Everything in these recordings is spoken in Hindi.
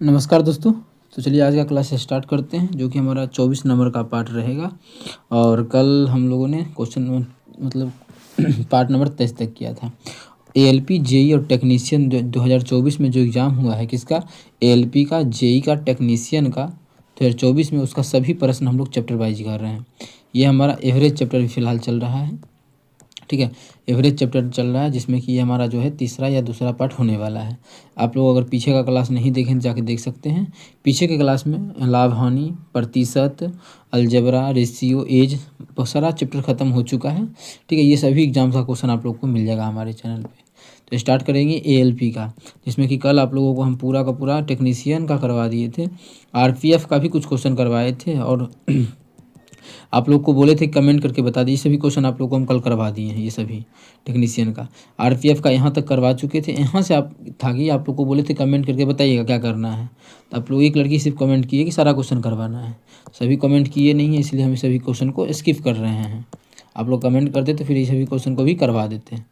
नमस्कार दोस्तों। तो चलिए आज का क्लास स्टार्ट करते हैं, जो कि हमारा 24 नंबर का पार्ट रहेगा। और कल हम लोगों ने क्वेश्चन मतलब पार्ट नंबर 23 तक किया था। एएलपी जेई और टेक्नीशियन 2024 में जो एग्ज़ाम हुआ है, किसका? एएलपी का, जेई का, टेक्नीशियन का 2024 में, उसका सभी प्रश्न हम लोग चैप्टर वाइज कर रहे हैं। ये हमारा एवरेज चैप्टर भी फिलहाल चल रहा है, ठीक है। एवरेज चैप्टर चल रहा है, जिसमें कि ये हमारा जो है तीसरा या दूसरा पार्ट होने वाला है। आप लोग अगर पीछे का क्लास नहीं देखें जाके देख सकते हैं। पीछे के क्लास में लाभ हानि, प्रतिशत, अलजेब्रा, रेशियो, एज, बहुत सारा चैप्टर ख़त्म हो चुका है, ठीक है। ये सभी एग्जाम्स का क्वेश्चन आप लोग को मिल जाएगा हमारे चैनल पे। तो स्टार्ट करेंगे एएलपी का, जिसमें कि कल आप लोगों को हम पूरा का पूरा टेक्नीशियन का करवा दिए थे। आरपीएफ का भी कुछ क्वेश्चन करवाए थे, और आप लोग को बोले थे कमेंट करके बता दीजिए। सभी क्वेश्चन आप लोग को हम कल करवा दिए हैं। ये सभी टेक्नीशियन का, आरपीएफ का यहाँ तक करवा चुके थे। यहाँ से आप था कि आप लोग को बोले थे कमेंट करके बताइएगा क्या करना है। तो आप लोग एक लड़की सिर्फ कमेंट किए कि सारा क्वेश्चन करवाना है। सभी कमेंट किए नहीं है, इसलिए हम सभी क्वेश्चन को स्किप कर रहे हैं। आप लोग कमेंट करते तो फिर ये सभी क्वेश्चन को भी करवा देते हैं,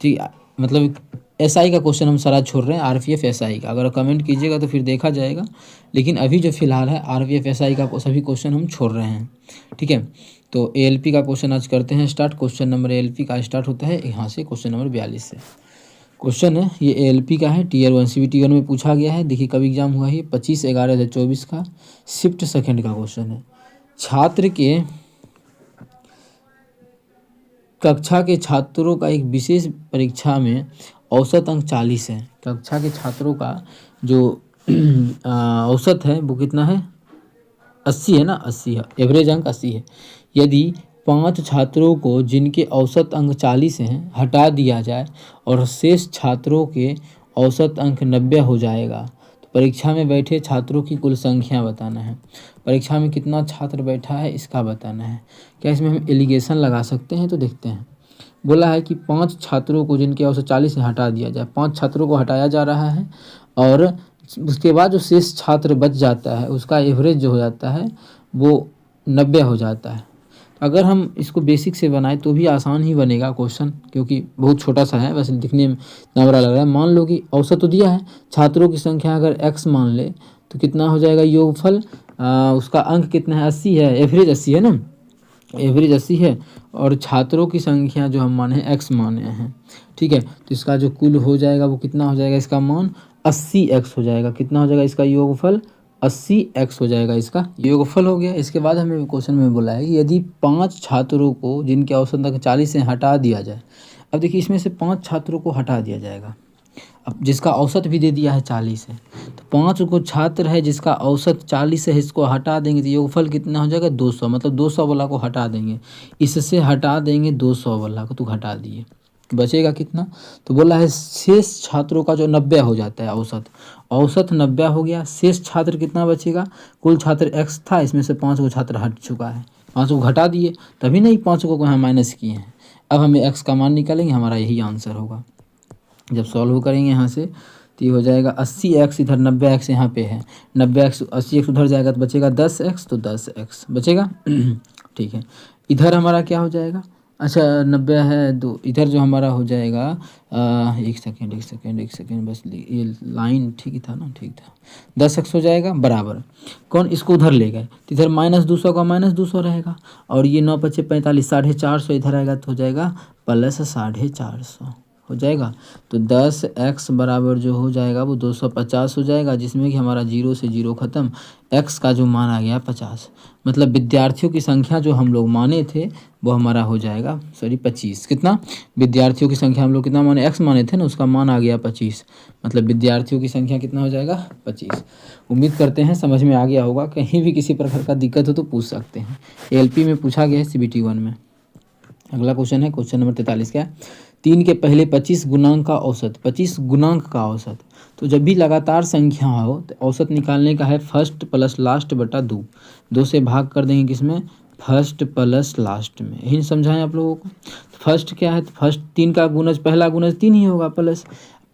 ठीक। मतलब एसआई का क्वेश्चन हम सारा छोड़ रहे हैं, आरपीएफ एसआई का अगर कमेंट कीजिएगा तो फिर देखा जाएगा। लेकिन अभी जो फिलहाल है आरपीएफ एसआई का सभी क्वेश्चन हम छोड़ रहे हैं, ठीक है। तो एएलपी का क्वेश्चन आज करते हैं स्टार्ट। क्वेश्चन नंबर एएलपी का स्टार्ट होता है यहाँ से, क्वेश्चन नंबर 42 से। क्वेश्चन है ये एएलपी का है, टीयर 1 सीबीटी 1 में पूछा गया है। देखिए कब एग्जाम हुआ है, 25/11/2024 का शिफ्ट सेकंड का क्वेश्चन है। छात्र के कक्षा के छात्रों का एक विशेष परीक्षा में औसत अंक 40 है। कक्षा के छात्रों का जो औसत है वो कितना है? 80 है ना, 80 है। एवरेज अंक 80 है। यदि 5 छात्रों को जिनके औसत अंक 40 हैं हटा दिया जाए और शेष छात्रों के औसत अंक 90 हो जाएगा, तो परीक्षा में बैठे छात्रों की कुल संख्या बताना है। परीक्षा में कितना छात्र बैठा है इसका बताना है। क्या इसमें हम एलिगेशन लगा सकते हैं? तो देखते हैं। बोला है कि 5 छात्रों को जिनके औसत 40 से हटा दिया जाए। 5 छात्रों को हटाया जा रहा है, और उसके बाद जो शेष छात्र बच जाता है उसका एवरेज जो हो जाता है वो 90 हो जाता है। अगर हम इसको बेसिक से बनाए तो भी आसान ही बनेगा क्वेश्चन, क्योंकि बहुत छोटा सा है, वैसे दिखने में नवरा लग रहा है। मान लो कि औसत तो दिया है, छात्रों की संख्या अगर x मान ले तो कितना हो जाएगा योगफल, उसका अंक कितना है? 80 है, एवरेज 80 है ना, एवरेज 80 है। और छात्रों की संख्या जो हम माने x माने हैं, ठीक है। तो इसका जो कुल हो जाएगा वो कितना हो जाएगा? इसका मान 80x हो जाएगा। कितना हो जाएगा इसका योगफल? 80x हो जाएगा, इसका योगफल हो गया। इसके बाद हमें क्वेश्चन में बोला है कि यदि 5 छात्रों को जिनके औसत अंक 40 से हटा दिया जाए। अब देखिए इसमें से 5 छात्रों को हटा दिया जाएगा, अब जिसका औसत भी दे दिया है 40 है, तो 5 को छात्र है जिसका औसत 40 है, इसको हटा देंगे तो योगफल कितना हो जाएगा? 200। मतलब 200 वाला को हटा देंगे, इससे हटा देंगे 200 वाला को, तो घटा दिए, बचेगा कितना? तो बोला है शेष छात्रों का जो 90 हो जाता है औसत, औसत 90 हो गया। शेष छात्र कितना बचेगा? कुल छात्र x था, इसमें से 5 को छात्र हट चुका है, 5 को घटा दिए, तभी नहीं 5 को यहाँ माइनस किए हैं। अब हमें x का मान निकालेंगे, हमारा यही आंसर होगा। जब सॉल्व करेंगे यहाँ से तो ये हो जाएगा 80x, इधर 90x यहाँ पे है, 90x 80x उधर जाएगा तो बचेगा 10x, तो 10x बचेगा ठीक है। इधर हमारा क्या हो जाएगा? अच्छा 90 है, दो इधर जो हमारा हो जाएगा, एक सेकेंड बस, ये लाइन ठीक ही था ना, ठीक था। 10x हो जाएगा बराबर, कौन इसको उधर ले गए तो इधर -200 का -200 रहेगा, और ये 9 × 5 = 45, 450 इधर आएगा तो हो जाएगा +450 हो जाएगा। तो 10x बराबर जो हो जाएगा वो 250 हो जाएगा, जिसमें कि हमारा 0 से 0 ख़त्म, x का जो मान आ गया 50। मतलब विद्यार्थियों की संख्या जो हम लोग माने थे वो हमारा हो जाएगा 25। कितना? विद्यार्थियों की संख्या हम लोग कितना माने? x माने थे ना, उसका मान आ गया 25। मतलब विद्यार्थियों की संख्या कितना हो जाएगा? 25। उम्मीद करते हैं समझ में आ गया होगा। कहीं भी किसी प्रकार का दिक्कत हो तो पूछ सकते हैं। एएलपी में पूछा गया है, CBT 1 में। अगला क्वेश्चन है क्वेश्चन नंबर 43 क्या है? 3 के पहले 25 गुणांक का औसत, 25 गुणांक का औसत। तो जब भी लगातार संख्या हो तो औसत निकालने का है फर्स्ट प्लस लास्ट बटा 2, 2 से भाग कर देंगे किसमें? फर्स्ट प्लस लास्ट में। यही समझाएं आप लोगों को। फर्स्ट क्या है? तो फर्स्ट 3 का गुणज, पहला गुणज 3 ही होगा, प्लस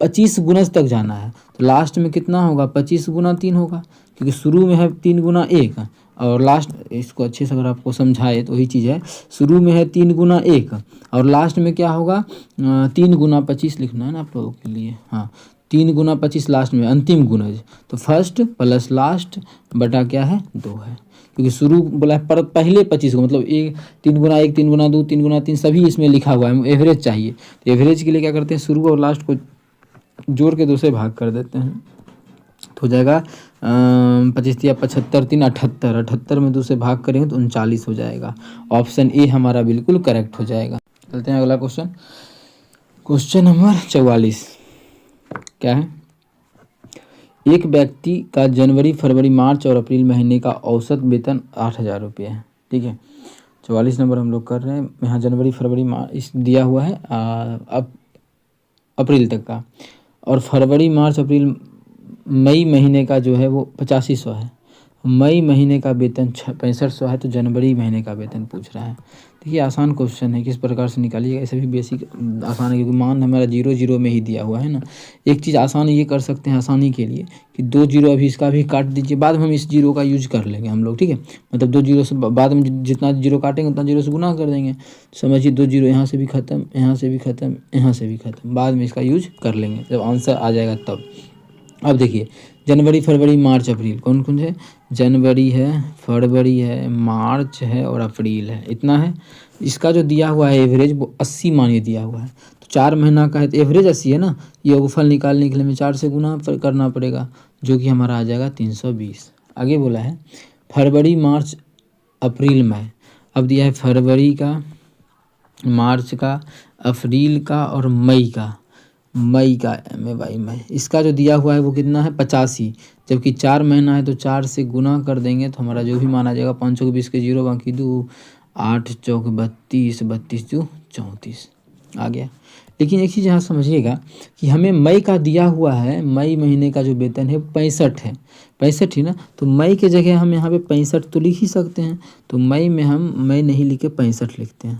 25 गुणज तक जाना है तो लास्ट में कितना होगा? 25 गुना 3 होगा, क्योंकि शुरू में है 3 गुना 1, और लास्ट, इसको अच्छे से अगर आपको समझाए तो वही चीज़ है। शुरू में है 3 गुना 1 और लास्ट में क्या होगा? 3 गुना 25 लिखना है ना आप लोगों के लिए। हाँ, 3 गुना 25 लास्ट में अंतिम गुणज, तो फर्स्ट प्लस लास्ट बटा क्या है 2 है, क्योंकि शुरू बोला है पर पहले 25 को, मतलब 3 गुना 1 3 गुना 2 3 गुना 3 सभी इसमें लिखा हुआ है, एवरेज चाहिए। तो एवरेज के लिए क्या करते हैं, शुरू और लास्ट को जोड़ के 2 से भाग कर देते हैं, तो हो जाएगा 25 या 75 3 78, 78 में 2 से भाग करेंगे तो 39 हो जाएगा। ऑप्शन ए हमारा बिल्कुल करेक्ट हो जाएगा। चलते हैं अगला क्वेश्चन, क्वेश्चन नंबर 44 क्या है, एक व्यक्ति का जनवरी फरवरी मार्च और अप्रैल महीने का औसत वेतन 8,000 रुपये है। ठीक है, 44 नंबर हम लोग कर रहे हैं। यहाँ जनवरी फरवरी मार्च दिया हुआ है अप्रैल तक का, और फरवरी मार्च अप्रैल मई महीने का जो है वो 8500 है। मई महीने का वेतन 6500 है, तो जनवरी महीने का वेतन पूछ रहा है। देखिए आसान क्वेश्चन है, किस प्रकार से निकालिएगा, ऐसे भी बेसिक आसान है, क्योंकि मान हमारा 0 0 में ही दिया हुआ है ना। एक चीज़ आसान ये कर सकते हैं आसानी के लिए कि 2 0 अभी इसका भी काट दीजिए, बाद में हम इस 0 का यूज कर लेंगे हम लोग। ठीक है, मतलब 2 0 से बाद में जितना 0 काटेंगे उतना 0 से गुना कर देंगे। समझिए 2 0 यहाँ से भी ख़त्म, यहाँ से भी ख़त्म, यहाँ से भी ख़त्म, बाद में इसका यूज कर लेंगे जब आंसर आ जाएगा तब। अब देखिए जनवरी फरवरी मार्च अप्रैल कौन कौन है, जनवरी है, फरवरी है, मार्च है और अप्रैल है, इतना है। इसका जो दिया हुआ है एवरेज वो 80 मानिए दिया हुआ है, तो 4 महीना का है तो एवरेज 80 है ना। ये योगफल निकालने के लिए हमें 4 से गुना करना पड़ेगा, जो कि हमारा आ जाएगा 320। आगे बोला है फरवरी मार्च अप्रैल मई, अब दिया है फरवरी का, मार्च का, अप्रैल का और मई का, मई, इसका जो दिया हुआ है वो कितना है 85, जबकि 4 महीना है तो 4 से गुना कर देंगे तो हमारा जो भी माना जाएगा 5 चौक 20 के 0 बाकी 2, 8 चौक 32, 32 जो 34 आ गया। लेकिन एक चीज़ यहाँ समझिएगा कि हमें मई का दिया हुआ है, मई महीने का जो वेतन है 65 है, 65 ही ना, तो मई के जगह हम यहाँ पे 65 तो लिख ही सकते हैं, तो मई में हम मई नहीं लिख के 65 लिखते हैं।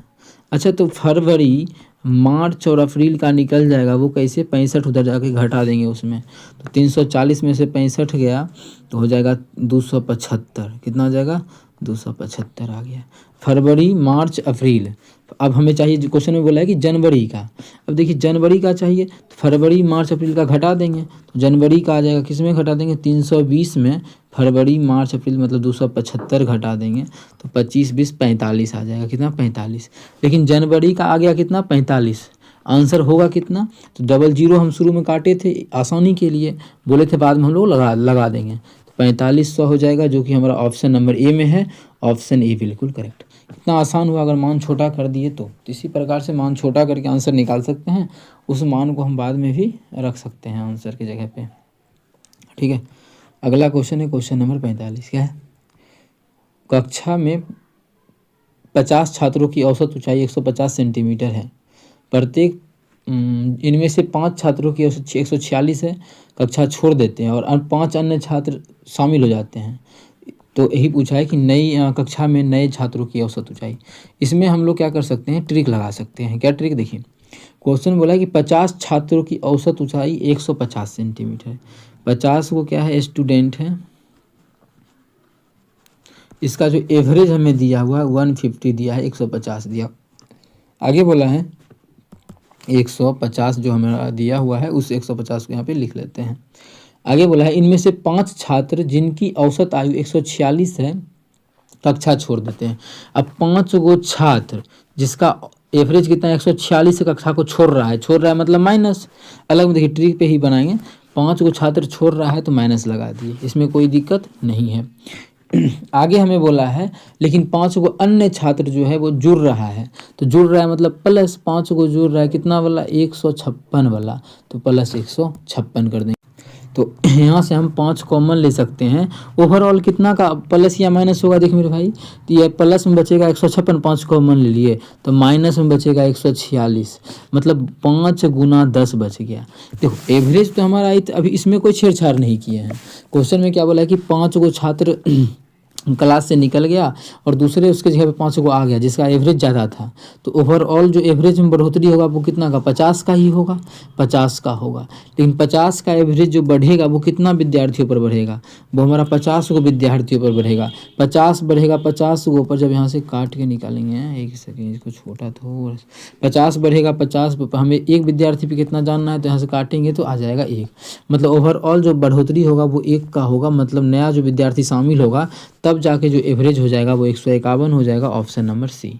अच्छा, तो फरवरी मार्च और अप्रैल का निकल जाएगा, वो कैसे 65 उधर जाके घटा देंगे उसमें, तो 340 में से 65 गया तो हो जाएगा 275, कितना आ जाएगा 275 आ गया। फरवरी मार्च अप्रैल, अब हमें चाहिए, क्वेश्चन में बोला है कि जनवरी का, अब देखिए जनवरी का चाहिए तो फरवरी मार्च अप्रैल का घटा देंगे, तो जनवरी का आ जाएगा किस में घटा देंगे 320 में, फरवरी मार्च अप्रैल मतलब 275 घटा देंगे तो 25 20 45 आ जाएगा, कितना 45। लेकिन जनवरी का आ गया कितना 45, आंसर होगा कितना, तो डबल 0 हम शुरू में काटे थे आसानी के लिए, बोले थे बाद में हम लोग लगा देंगे, तो 4500 हो जाएगा, जो कि हमारा ऑप्शन नंबर ए में है। ऑप्शन ए बिल्कुल करेक्ट। कितना आसान हुआ, अगर मान छोटा कर दिए तो इसी प्रकार से मान छोटा करके आंसर निकाल सकते हैं, उस मान को हम बाद में भी रख सकते हैं आंसर की जगह पे। ठीक है, अगला क्वेश्चन है क्वेश्चन नंबर 45, क्या है, कक्षा में 50 छात्रों की औसत ऊंचाई 150 सेंटीमीटर है, प्रत्येक इनमें से 5 छात्रों की औसत 146 है, कक्षा छोड़ देते हैं और 5 अन्य छात्र शामिल हो जाते हैं, तो यही पूछा है कि नई कक्षा में नए छात्रों की औसत ऊंचाई। इसमें हम लोग क्या कर सकते हैं, ट्रिक लगा सकते हैं। क्या ट्रिक, देखिए क्वेश्चन बोला है कि 50 छात्रों की औसत ऊंचाई 150 सेंटीमीटर है, 50 वो क्या है स्टूडेंट है, इसका जो एवरेज हमें दिया हुआ है 150 दिया है, 150 दिया, आगे बोला है 150 जो हमें दिया हुआ है उस 150 को यहाँ पे लिख लेते हैं। आगे बोला है इनमें से 5 छात्र जिनकी औसत आयु 146 है कक्षा छोड़ देते हैं। अब 5 गो छात्र जिसका एवरेज कितना है 146 से कक्षा को छोड़ रहा है मतलब माइनस, अलग में देखिए ट्रिक पे ही बनाएंगे, 5 गो छात्र छोड़ रहा है तो माइनस लगा दिए, इसमें कोई दिक्कत नहीं है। आगे हमें बोला है लेकिन 5 गो अन्य छात्र जो है वो जुड़ रहा है, तो जुड़ रहा है मतलब प्लस 5 गो जुड़ रहा है, कितना वाला 156 वाला, तो प्लस 156 कर देंगे। तो यहाँ से हम 5 कॉमन ले सकते हैं, ओवरऑल कितना का प्लस या माइनस होगा, देख मेरे भाई, तो ये प्लस में बचेगा 156, 5 कॉमन ले लिए तो माइनस में बचेगा 146, मतलब 5 गुना 10 बच गया। देखो एवरेज तो हमारा आई, अभी इसमें कोई छेड़छाड़ नहीं किए हैं। क्वेश्चन में क्या बोला है कि 5 गो छात्र क्लास से निकल गया और दूसरे उसके जगह पे 5 को आ गया जिसका एवरेज ज़्यादा था, तो ओवरऑल जो एवरेज में बढ़ोतरी होगा वो कितना का, 50 का ही होगा, 50 का होगा। लेकिन 50 का एवरेज जो बढ़ेगा वो कितना विद्यार्थियों पर बढ़ेगा, वो हमारा 50 को विद्यार्थियों पर बढ़ेगा। 50 बढ़ेगा, 50 को ऊपर जब यहाँ से काट के निकालेंगे, एक सेकेंड इसको छोटा थोड़ा, 50 बढ़ेगा, 50 हमें एक विद्यार्थी पे कितना जानना है, तो यहाँ से काटेंगे तो आ जाएगा 1। मतलब ओवरऑल जो बढ़ोतरी होगा वो 1 का होगा, मतलब नया जो विद्यार्थी शामिल होगा तब जाके जो एवरेज हो जाएगा वो 151 हो जाएगा। Option number C,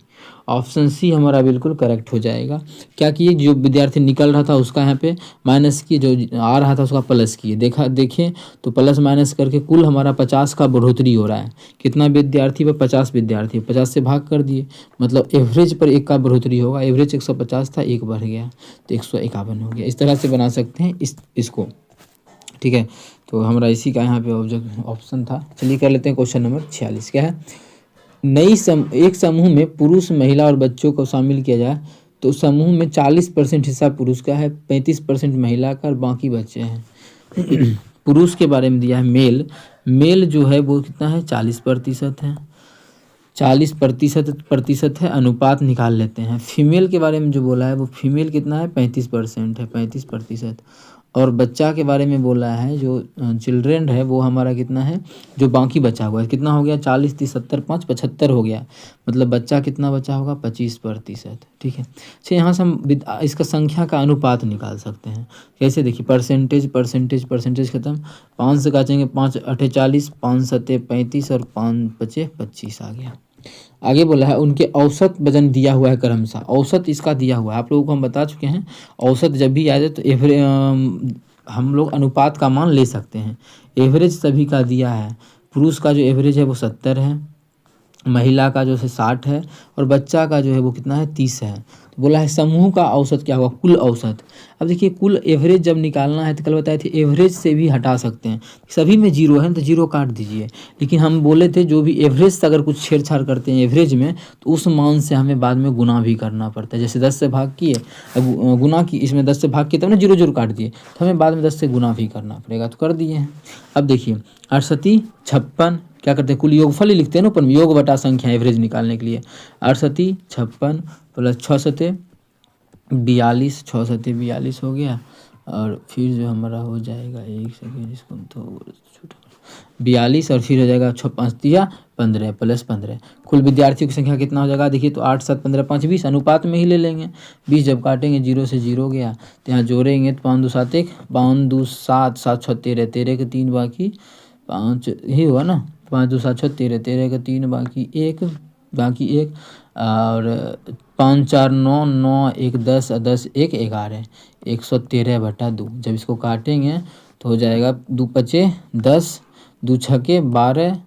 option C हमारा बिल्कुल करेक्ट हो जाएगा। क्या किए, जो विद्यार्थी निकल रहा था उसका यहाँ पे माइनस किए, जो आ रहा था उसका प्लस किए। देखिए तो प्लस माइनस करके कुल हमारा 50 का बढ़ोतरी हो रहा है। कितना विद्यार्थी पर, 50 विद्यार्थी, 50 से भाग कर दिए, मतलब एवरेज पर 1 का बढ़ोतरी होगा। एवरेज 150 था, 1 बढ़ गया तो 151 हो गया। इस तरह से बना सकते हैं इसको, ठीक है। तो हमारा इसी का यहाँ पे ऑब्जेक्ट ऑप्शन था। चलिए कर लेते हैं क्वेश्चन नंबर 46। क्या है, एक समूह में पुरुष, महिला और बच्चों को शामिल किया जाए तो समूह में 40% हिस्सा पुरुष का है, 35% महिला का और बाकी बच्चे हैं। पुरुष के बारे में दिया है, मेल जो है वो कितना है, 40% है, 40% है। अनुपात निकाल लेते हैं। फीमेल के बारे में जो बोला है वो फीमेल कितना है, 35% है, 35%। और बच्चा के बारे में बोला है, जो चिल्ड्रेन है वो हमारा कितना है, जो बाकी बचा हुआ है, कितना हो गया, 40, 30, 70, 5, 75 हो गया। मतलब बच्चा कितना बचा होगा, 25%, ठीक है। अच्छा, यहाँ से हम इसका संख्या का अनुपात निकाल सकते हैं। कैसे, देखिए परसेंटेज खत्म, 5 से काटेंगे, 5 8 40, 5 7 35 और 5 5 25 आ गया। आगे बोला है उनके औसत वजन दिया हुआ है क्रमशः। औसत इसका दिया हुआ है, आप लोगों को हम बता चुके हैं। औसत जब भी आ जाए तो हम लोग अनुपात का मान ले सकते हैं। एवरेज सभी का दिया है। पुरुष का जो एवरेज है वो 70 है, महिला का जो है 60 है और बच्चा का जो है वो कितना है, 30 है। तो बोला है समूह का औसत क्या होगा, कुल औसत। अब देखिए कुल एवरेज जब निकालना है तो कल बताए थे एवरेज से भी हटा सकते हैं। सभी में 0 है तो 0 काट दीजिए। लेकिन हम बोले थे जो भी एवरेज से अगर कुछ छेड़छाड़ करते हैं एवरेज में तो उस मान से हमें बाद में गुना भी करना पड़ता है। जैसे 10 से भाग किए, अब गुना की, इसमें 10 से भाग किए तब ना 0 0 काट दिए, तो हमें बाद में 10 से गुना भी करना पड़ेगा, तो कर दिए हैं। अब देखिए 68, 56, क्या करते हैं, कुल योगफल ही लिखते हैं ना ऊपर में, योग बटा संख्या एवरेज निकालने के लिए। 68, 56 प्लस 6 सते 42, 6 सते 42 हो गया। और फिर जो हमारा हो जाएगा, एक सेकेंड इसको थोड़ा छोटा, 42 और फिर हो जाएगा 6 5 दिया 15 प्लस 15। कुल विद्यार्थियों की संख्या कितना हो जाएगा, देखिए तो 8 7 15 5 20 अनुपात में ही ले लेंगे। 20 जब काटेंगे 0 से 0 गया तो यहाँ जोड़ेंगे तो 5 2 7 1, 5 2 7, 7 6 13, 13 के 3 बाकी 5 ही हुआ ना, 5 2 7 6 13, 13 के 3 बाकी 1, और 5 4 9, 9 1 10, 10 1 11, 113/2। जब इसको काटेंगे तो हो जाएगा 2 5 10, 2 6 12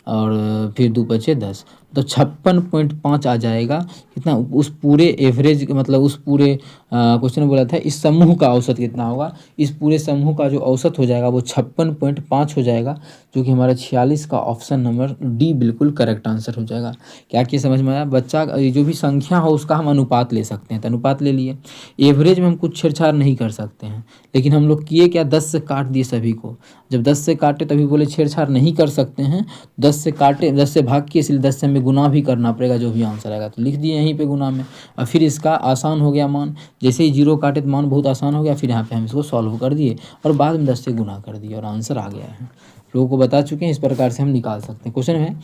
और फिर 2 5 10, तो 56.5 आ जाएगा। कितना, उस पूरे एवरेज मतलब उस पूरे क्वेश्चन में बोला था इस समूह का औसत कितना होगा, इस पूरे समूह का जो औसत हो जाएगा वो 56.5 हो जाएगा, जो कि हमारा 46 का ऑप्शन नंबर डी बिल्कुल करेक्ट आंसर हो जाएगा। क्या कि समझ में आया, बच्चा जो भी संख्या हो उसका हम अनुपात ले सकते हैं, तो अनुपात ले लिए। एवरेज में हम कुछ छेड़छाड़ नहीं कर सकते हैं, लेकिन हम लोग किए क्या, 10 से काट दिए सभी को। जब 10 से काटे तभी बोले छेड़छाड़ नहीं कर सकते हैं, 10 से काटे, 10 से भाग किए, इसलिए 10 से हमें गुना भी करना पड़ेगा, जो भी आंसर आएगा तो लिख दिए यहीं पे गुना में। और फिर इसका आसान हो गया मान, जैसे ही 0 काटे तो मान बहुत आसान हो गया। फिर यहाँ पे हम इसको सॉल्व कर दिए और बाद में 10 से गुना कर दिए और आंसर आ गया है। लोगों को बता चुके हैं, इस प्रकार से हम निकाल सकते हैं। क्वेश्चन है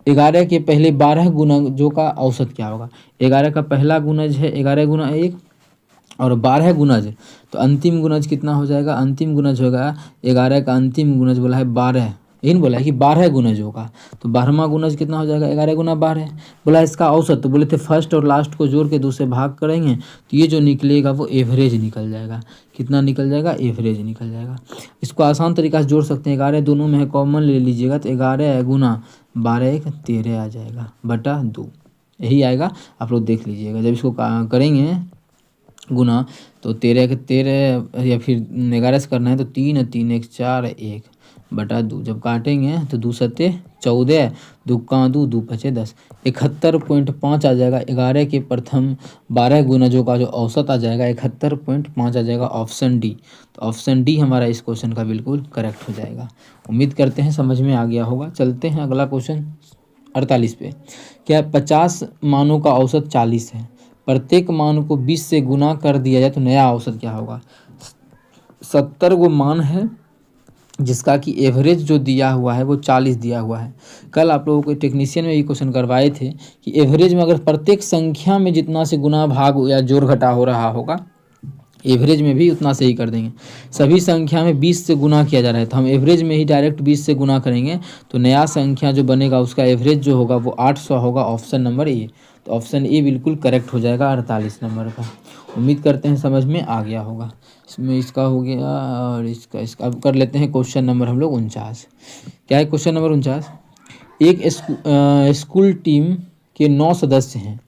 11 के पहले 12 गुणजों का औसत क्या होगा। 11 का पहला गुणज है 11 गुना 1 और 12 गुणज, तो अंतिम गुणज कितना हो जाएगा, अंतिम गुणज होगा 11 का अंतिम गुणज बोला है 12, यही बोला है कि 12 गुणज होगा, तो 12वां गुणज कितना हो जाएगा, 11 गुना 12। बोला इसका औसत, तो बोले थे फर्स्ट और लास्ट को जोड़ के 2 से भाग करेंगे तो ये जो निकलेगा वो एवरेज निकल जाएगा। कितना निकल जाएगा, एवरेज निकल जाएगा। इसको आसान तरीका से जोड़ सकते हैं, 11 दोनों में है, कॉमन ले लीजिएगा तो 11 गुना 12 1 13 आ जाएगा बटा 2, यही आएगा। आप लोग देख लीजिएगा जब इसको करेंगे गुना तो 13 के 13 या फिर 11 से करना है तो 3 3 1 4 1 बटा 2, जब काटेंगे तो 2 सत्ते 14, 2 का 2, 2 पचे 10, 71.5 आ जाएगा। 11 के प्रथम 12 गुणजों का जो औसत आ जाएगा 71.5 आ जाएगा, ऑप्शन डी। तो ऑप्शन डी हमारा इस क्वेश्चन का बिल्कुल करेक्ट हो जाएगा। उम्मीद करते हैं समझ में आ गया होगा। चलते हैं अगला क्वेश्चन 48 पे। क्या 50 मानों का औसत 40 है, प्रत्येक मान को 20 से गुना कर दिया जाए तो नया औसत क्या होगा। 70 गो मान है जिसका कि एवरेज जो दिया हुआ है वो 40 दिया हुआ है। कल आप लोगों को टेक्नीशियन में ये क्वेश्चन करवाए थे कि एवरेज में अगर प्रत्येक संख्या में जितना से गुना भाग या जोड़ घटा हो रहा होगा, एवरेज में भी उतना से ही कर देंगे। सभी संख्या में 20 से गुना किया जा रहा है तो हम एवरेज में ही डायरेक्ट 20 से गुना करेंगे तो नया संख्या जो बनेगा उसका एवरेज जो होगा वो 800 होगा, ऑप्शन नंबर ए। तो ऑप्शन ए बिल्कुल करेक्ट हो जाएगा 48 नंबर का। उम्मीद करते हैं समझ में आ गया होगा। इसमें इसका हो गया और इसका अब कर लेते हैं क्वेश्चन नंबर हम लोग 49। क्या है क्वेश्चन नंबर 49। एक स्कूल टीम के 9 सदस्य हैं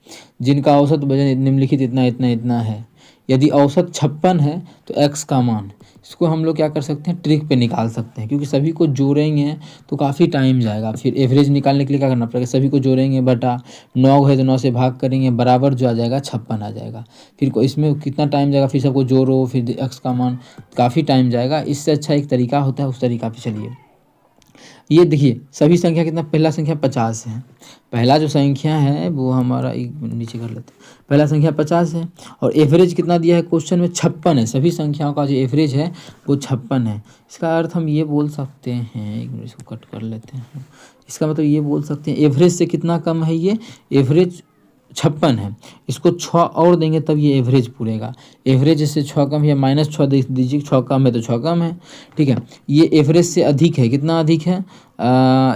जिनका औसत वजन निम्नलिखित इतना इतना इतना है। यदि औसत 56 है तो x का मान, इसको हम लोग क्या कर सकते हैं, ट्रिक पे निकाल सकते हैं, क्योंकि सभी को जोड़ेंगे तो काफ़ी टाइम जाएगा। फिर एवरेज निकालने के लिए क्या करना पड़ेगा, सभी को जोड़ेंगे बटा 9 है तो 9 से भाग करेंगे, बराबर जो आ जाएगा 56 आ जाएगा। फिर इसमें कितना टाइम जाएगा, फिर सबको जोड़ो फिर x का मान, काफ़ी टाइम जाएगा। इससे अच्छा एक तरीका होता है, उस तरीका पे चलिए। ये देखिए सभी संख्या कितना, पहला संख्या 50 है, पहला जो संख्या है वो हमारा एक नीचे कर लेते हैं, पहला संख्या 50 है और एवरेज कितना दिया है क्वेश्चन में 56 है। सभी संख्याओं का जो एवरेज है वो 56 है। इसका अर्थ हम ये बोल सकते हैं, एक मिनट इसको कट कर लेते हैं, इसका मतलब ये बोल सकते हैं एवरेज से कितना कम है, ये एवरेज 56 है, इसको 6 और देंगे तब ये एवरेज पूरेगा। एवरेज से 6 कम है, -6 दे दीजिए, 6 कम है तो 6 कम है, ठीक है। ये एवरेज से अधिक है, कितना अधिक है,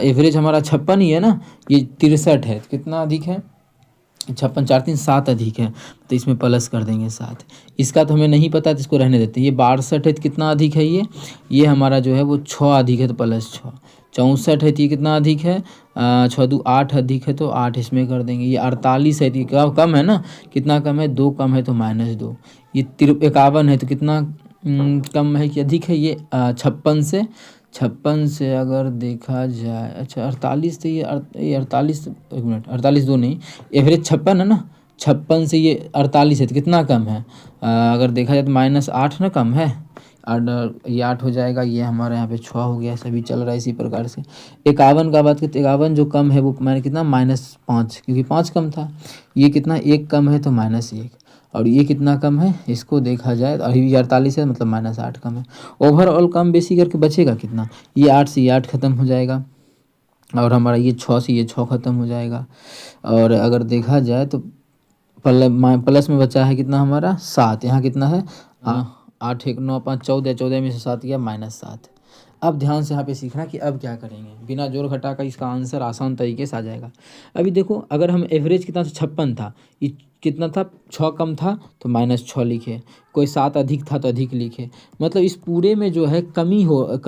एवरेज हमारा 56 ही है ना, ये 63 है, कितना अधिक है 56, 4 3 7 अधिक है, तो इसमें प्लस कर देंगे 7। इसका तो हमें नहीं पता तो इसको रहने देते हैं। ये 62 है तो कितना अधिक है, ये हमारा जो है वो 6 अधिक है तो +6। 64 है तो ये कितना अधिक है, 6 2 8 अधिक है तो 8 इसमें कर देंगे। ये 48 है तो ये कम है ना, कितना कम है, 2 कम है तो -2। ये 51 है तो कितना कम है कि अधिक है, ये 56 से अगर देखा जाए, अच्छा 48 से ये 48, एक मिनट 48 दो नहीं, एवरेज 56 है ना, 56 से ये 48 है तो कितना कम है, अगर देखा जाए तो -8 ना कम है, और ये 8 हो जाएगा, ये हमारे यहाँ पे 6 हो गया। सभी चल रहा है इसी प्रकार से। 51 का बात करते, 51 जो कम है वो मैंने कितना -5, क्योंकि 5 कम था। ये कितना 1 कम है तो -1, और ये कितना कम है, इसको देखा जाए तो अभी 48 है मतलब -8 कम है। ओवरऑल कम बेसी करके बचेगा कितना, ये 8 से ये 8 खत्म हो जाएगा, और हमारा ये 6 से ये 6 खत्म हो जाएगा। और अगर देखा जाए तो प्लस में बचा है कितना हमारा 7, यहाँ कितना है 8 1 9 5 14, 14 में से 7 गया -7। अब ध्यान से यहाँ पे सीखना कि अब क्या करेंगे, बिना जोड़ घटा का इसका आंसर आसान तरीके से आ जाएगा। अभी देखो अगर हम एवरेज कितना 56 था, ये कितना था 6 कम था तो -6 लिखे, कोई 7 अधिक था तो अधिक लिखे, मतलब इस पूरे में जो है कम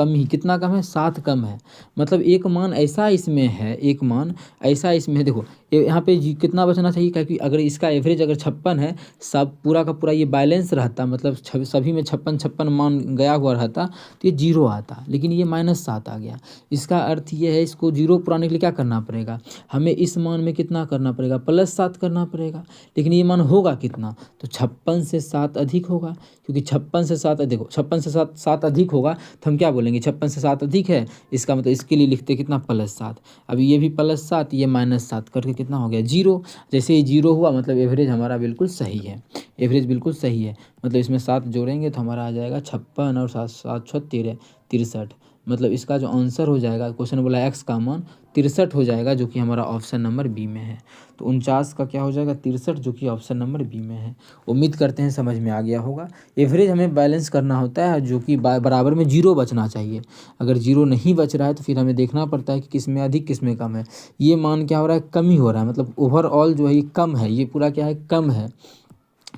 ही कितना कम है, 7 कम है। मतलब एक मान ऐसा इसमें है, एक मान ऐसा इसमें है, देखो यहाँ पे कितना बचना चाहिए, क्योंकि अगर इसका एवरेज अगर 56 है, सब पूरा का पूरा ये बैलेंस रहता, मतलब सभी में 56 मान गया हुआ रहता तो ये 0 आता, लेकिन ये -7 आ गया। इसका अर्थ ये है इसको 0 पुराने के लिए क्या करना पड़ेगा, हमें इस मान में कितना करना पड़ेगा, +7 करना पड़ेगा। लेकिन ये मान होगा कितना, तो 56 से 7 अधिक होगा, क्योंकि 56 से 7 देखो 56 से 7 अधिक होगा तो हम क्या बोलेंगे, 56 से 7 अधिक है, इसका मतलब इसके लिए लिखते कितना +7। अब ये भी +7, ये -7 करके कितना हो गया 0। जैसे ही 0 हुआ मतलब एवरेज हमारा बिल्कुल सही है, एवरेज बिल्कुल सही है। मतलब इसमें 7 जोड़ेंगे तो हमारा आ जाएगा 56 और 7 7 6 13 63। मतलब इसका जो आंसर हो जाएगा, क्वेश्चन बोला x का मान 63 हो जाएगा, जो कि हमारा ऑप्शन नंबर बी में है। तो 49 का क्या हो जाएगा 63, जो कि ऑप्शन नंबर बी में है। उम्मीद करते हैं समझ में आ गया होगा। एवरेज हमें बैलेंस करना होता है, जो कि बराबर में 0 बचना चाहिए। अगर 0 नहीं बच रहा है तो फिर हमें देखना पड़ता है कि किस में अधिक किस में कम है। ये मान क्या हो रहा है, कम ही हो रहा है, मतलब ओवरऑल जो है ये कम है, ये पूरा क्या है कम है।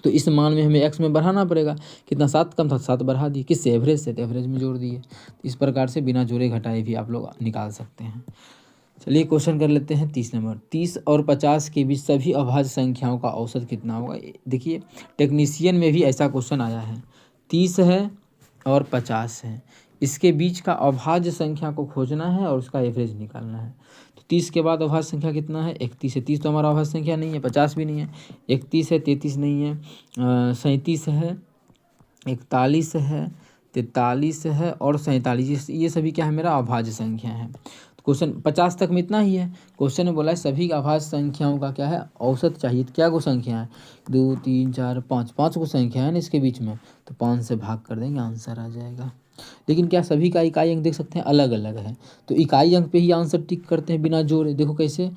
तो इस मान में हमें x में बढ़ाना पड़ेगा, कितना 7 कम था 7 बढ़ा दिए, किससे एवरेज से, तो एवरेज में जोड़ दिए। इस प्रकार से बिना जोड़े घटाए भी आप लोग निकाल सकते हैं। चलिए क्वेश्चन कर लेते हैं 30 नंबर। 30 और 50 के बीच सभी अभाज्य संख्याओं का औसत कितना होगा। देखिए टेक्नीशियन में भी ऐसा क्वेश्चन आया है, 30 है और 50 है, इसके बीच का अभाज्य संख्या को खोजना है और उसका एवरेज निकालना है। तो 30 के बाद अभाज्य संख्या कितना है? 31 है। 30 तो हमारा अभाज्य संख्या नहीं है, 50 भी नहीं है। 31 है, 33 नहीं है, 37 है, 41 है, 43 है और 47, ये सभी क्या है? मेरा अभाज्य संख्या है। क्वेश्चन 50 तक में इतना ही है। क्वेश्चन में बोला है सभी अभाज्य संख्याओं का क्या है? औसत चाहिए। तो क्या को संख्या है? 2 3 4 5, 5 को संख्या है ना इसके बीच में, तो 5 से भाग कर देंगे, आंसर आ जाएगा। लेकिन क्या सभी का इकाई अंक देख सकते हैं अलग अलग है, तो इकाई अंक पे ही आंसर टिक करते हैं बिना जोड़े। देखो कैसे,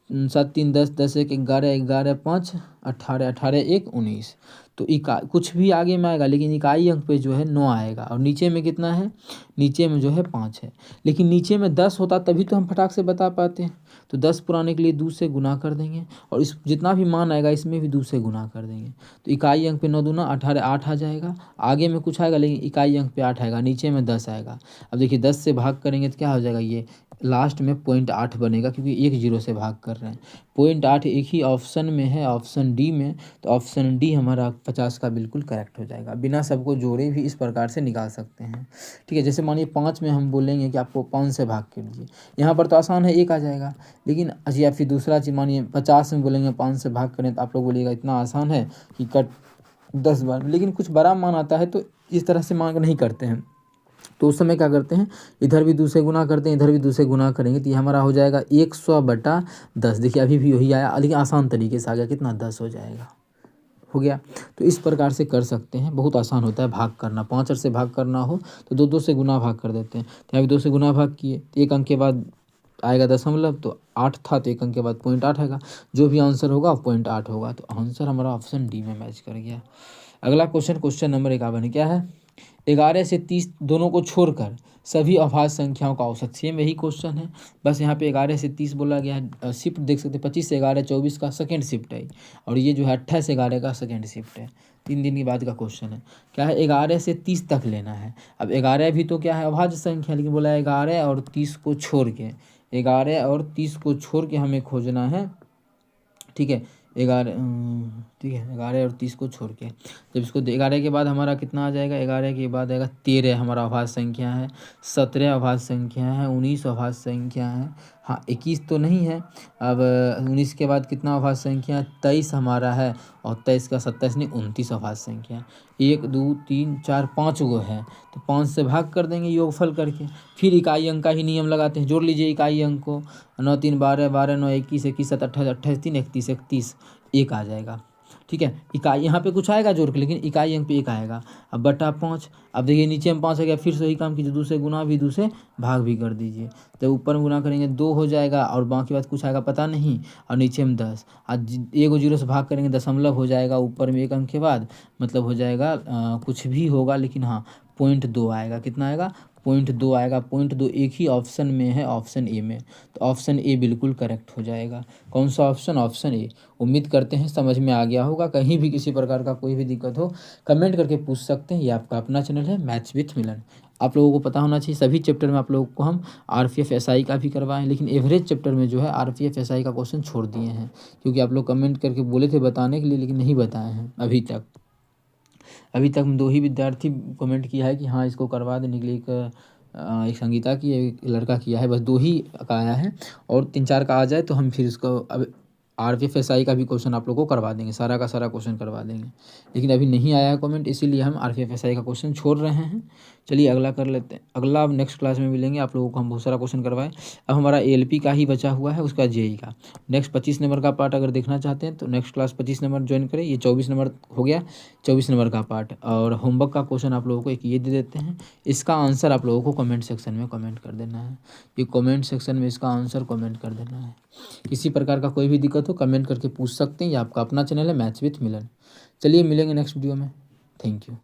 7 3 10, 10 1 11, 11 5 18, 18 1 19। तो इकाई कुछ भी आगे में आएगा लेकिन इकाई अंक पे जो है 9 आएगा। और नीचे में कितना है? नीचे में जो है 5 है। लेकिन नीचे में 10 होता तभी तो हम फटाक से बता पाते हैं। तो 10 पुराने के लिए 2 से गुना कर देंगे और इस जितना भी मान आएगा इसमें भी 2 से गुना कर देंगे। तो इकाई अंक पे 9 दूना 18, 8 आ जाएगा। आगे में कुछ आएगा लेकिन इकाई अंक पे 8 आएगा, नीचे में 10 आएगा। अब देखिए 10 से भाग करेंगे तो क्या हो जाएगा? ये लास्ट में 0.8 बनेगा क्योंकि 1 0 से भाग कर रहे हैं। 0.8 एक ही ऑप्शन में है, ऑप्शन डी में। तो ऑप्शन डी हमारा 50 का बिल्कुल करेक्ट हो जाएगा। बिना सबको जोड़े भी इस प्रकार से निकाल सकते हैं। ठीक है, जैसे मानिए 5 में हम बोलेंगे कि आपको 5 से भाग कीजिए, यहाँ पर तो आसान है, 1 आ जाएगा। लेकिन अच्छा, या फिर दूसरा चीज़ मानिए 50 में बोलेंगे 5 से भाग करें, तो आप लोग बोलिएगा इतना आसान है कि कट 10 बार। लेकिन कुछ बड़ा मान आता है तो इस तरह से मान नहीं करते हैं। तो उस समय क्या करते हैं? इधर भी 2 से गुना करते हैं, इधर भी 2 से गुना करेंगे तो ये हमारा हो जाएगा 100/10। देखिए अभी भी वही आया, लेकिन आसान तरीके से आ गया। कितना? 10 हो जाएगा। हो गया। तो इस प्रकार से कर सकते हैं, बहुत आसान होता है भाग करना। 5 से भाग करना हो तो 2 2 से गुना भाग कर देते हैं। तो यहाँ भी 2 से गुना भाग किए तो 1 अंक के बाद आएगा दशमलव, तो 8 था तो 1 अंक के बाद 0.8 आएगा। जो भी आंसर होगा 0.8 होगा। तो आंसर हमारा ऑप्शन डी में मैच कर गया। अगला क्वेश्चन, क्वेश्चन नंबर 51 क्या है? 11 से 30 दोनों को छोड़कर सभी अभाज्य संख्याओं का औसत। सेम यही क्वेश्चन है, बस यहाँ पे 11 से 30 बोला गया है। शिफ्ट देख सकते हैं, 25 से 11 24 का सेकेंड शिफ्ट है, और ये जो है 28 से 11 का सेकेंड शिफ्ट है। 3 दिन के बाद का क्वेश्चन है। क्या है? 11 से 30 तक लेना है। अब 11 भी तो क्या है? अभाज्य संख्या, लेकिन बोला 11 और 30 को छोड़ के, 11 और 30 को छोड़ के हमें खोजना है। ठीक है, 11, ठीक है, 11 और 30 को छोड़ के जब इसको 11 के बाद हमारा कितना आ जाएगा? 11 के बाद आएगा 13 हमारा अभाज्य संख्या है, 17 अभाज्य संख्या है, 19 अभाज्य संख्या है। हाँ, 21 तो नहीं है। अब 19 के बाद कितना अभाज्य संख्या है? 23 हमारा है, और 23 का 27 नहीं 29 अभाज्य संख्या है। 1 2 3 4 5 गो है, तो 5 से भाग कर देंगे योगफल करके। फिर इकाई अंक का ही नियम लगाते हैं, जोड़ लीजिए इकाई अंक को। 9 3 12, 12 9 21, 21 7 28, 28 3 31, 31 1 आ जाएगा। ठीक है, इकाई यहाँ पे कुछ आएगा जोड़ के, लेकिन इकाई अंक पे 1 आएगा। अब बटा 5, अब देखिए नीचे में 5 आ गया, फिर से वही काम कीजिए, 2 से गुना भी 2 से भाग भी कर दीजिए। तो ऊपर में गुना करेंगे 2 हो जाएगा, और बाकी बात कुछ आएगा पता नहीं, और नीचे में 10। आज 1 0 से भाग करेंगे, दशमलव हो जाएगा ऊपर में 1 अंक के बाद, मतलब हो जाएगा कुछ भी होगा, लेकिन हाँ 0.2 आएगा। कितना आएगा? 0.2 आएगा। 0.2 एक ही ऑप्शन में है, ऑप्शन ए में। तो ऑप्शन ए बिल्कुल करेक्ट हो जाएगा। कौन सा ऑप्शन? Option A. उम्मीद करते हैं समझ में आ गया होगा। कहीं भी किसी प्रकार का कोई भी दिक्कत हो कमेंट करके पूछ सकते हैं। ये आपका अपना चैनल है मैथ्स विथ मिलन। आप लोगों को पता होना चाहिए सभी चैप्टर में आप लोगों को हम आरपीएफ एसआई का भी करवाएं, लेकिन एवरेज चैप्टर में जो है आरपीएफ एसआई का क्वेश्चन छोड़ दिए हैं, क्योंकि आप लोग कमेंट करके बोले थे बताने के लिए, लेकिन नहीं बताए हैं अभी तक। अभी तक 2 ही विद्यार्थी कमेंट किया है कि हाँ इसको करवा देने के लिए। एक संगीता की, एक लड़का किया है, बस 2 ही का आया है। और 3 4 का आ जाए तो हम फिर इसको अब आरपीएफ एसआई का भी क्वेश्चन आप लोगों को करवा देंगे, सारा का सारा क्वेश्चन करवा देंगे। लेकिन अभी नहीं आया है कमेंट, इसीलिए हम आरपीएफ एसआई का क्वेश्चन छोड़ रहे हैं। चलिए अगला कर लेते हैं। अगला अब नेक्स्ट क्लास में मिलेंगे, आप लोगों को हम बहुत सारा क्वेश्चन करवाएं। अब हमारा एएलपी का ही बचा हुआ है, उसका जेई का नेक्स्ट 25 नंबर का पार्ट अगर देखना चाहते हैं तो नेक्स्ट क्लास 25 नंबर ज्वाइन करें। ये 24 नंबर हो गया, 24 नंबर का पार्ट। और होमवर्क का क्वेश्चन आप लोगों को एक ये दे देते हैं, इसका आंसर आप लोगों को कमेंट सेक्शन में कमेंट कर देना है। ये कमेंट सेक्शन में इसका आंसर कमेंट कर देना है। किसी प्रकार का कोई भी दिक्कत हो कमेंट करके पूछ सकते हैं। ये आपका अपना चैनल है मैथ्स विथ मिलन। चलिए मिलेंगे नेक्स्ट वीडियो में। Thank you.